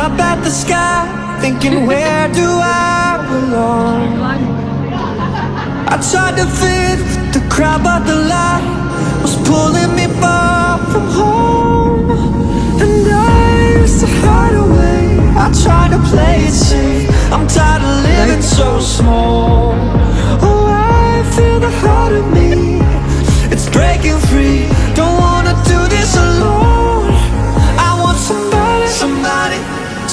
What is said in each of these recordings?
up at the sky, thinking where do I belong? I tried to fit the crowd, but the light was pulling me far from home. And I used to hide away, I tried to play it safe. I'm tired of living so small. Oh, I feel the heart of me, it's breaking free. Don't wanna do this alone. I want somebody, somebody,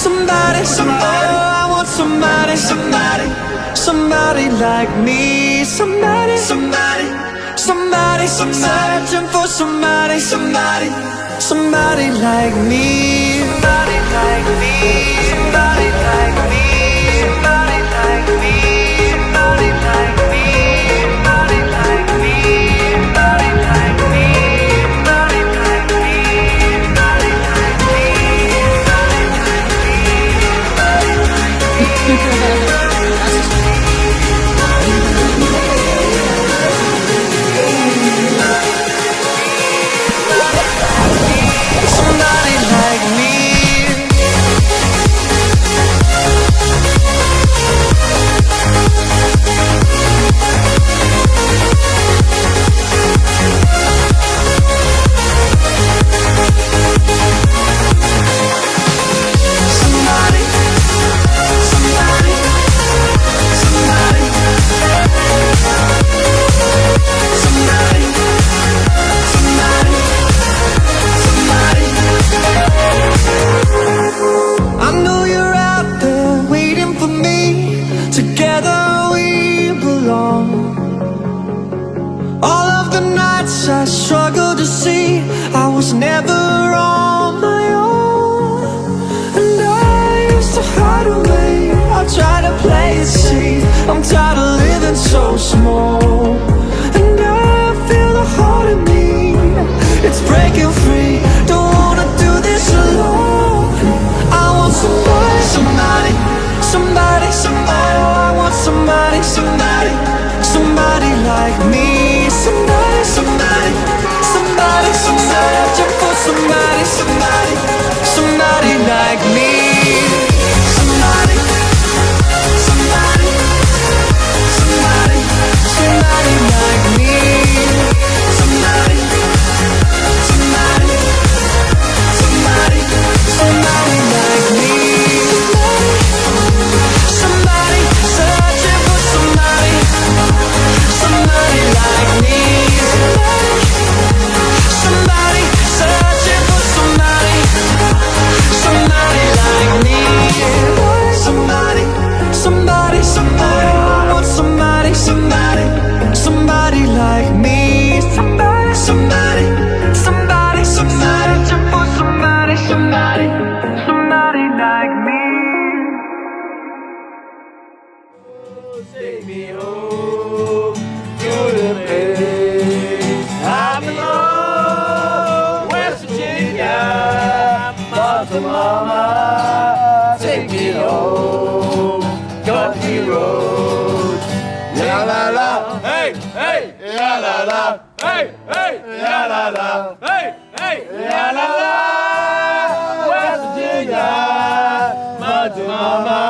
somebody, somebody. I want somebody, somebody, somebody like me. Somebody, somebody, somebody, somebody. Searching for somebody, somebody, somebody like me. Somebody like me. Somebody like me. Somebody like me. Somebody like me. Somebody like me. Somebody like me. Somebody like me. Somebody like me. Somebody like me. I struggled to see I was never on my own. And I used to hide away, I tried to play it safe. I'm tired of living so small. And I feel the heart in me, it's breaking free. Don't wanna do this alone. I want somebody, somebody, somebody, somebody. I want somebody, somebody, somebody like me. Somebody, somebody, somebody, somebody. Searching for somebody, somebody, somebody like me. Somebody, somebody, somebody, somebody like me. Somebody, somebody, somebody, somebody like me. Somebody, searching for somebody, somebody like me. Somebody, searching for somebody, somebody like me. Somebody, somebody, somebody. I want somebody, somebody, somebody like me. Somebody, somebody, somebody, somebody. Searching for somebody, somebody, somebody like me. Take me home to the place I belong, West Virginia, Mother Mama. Take me home, country road. La la la, hey, hey, la la la, hey, hey, la la la, hey, hey, la la la. West Virginia, Mother Mama.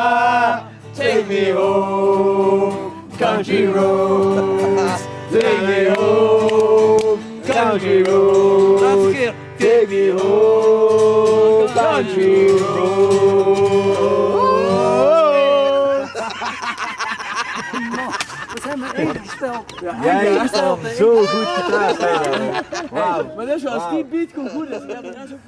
Take me home, country roads. Take me home, country roads. Take me home, country roads. We zijn maar één gespeeld. Jij hebt zo goed gitaar spelen. Wauw. Maar dat is wel als die beat gewoon goed is. Ja, dat is ook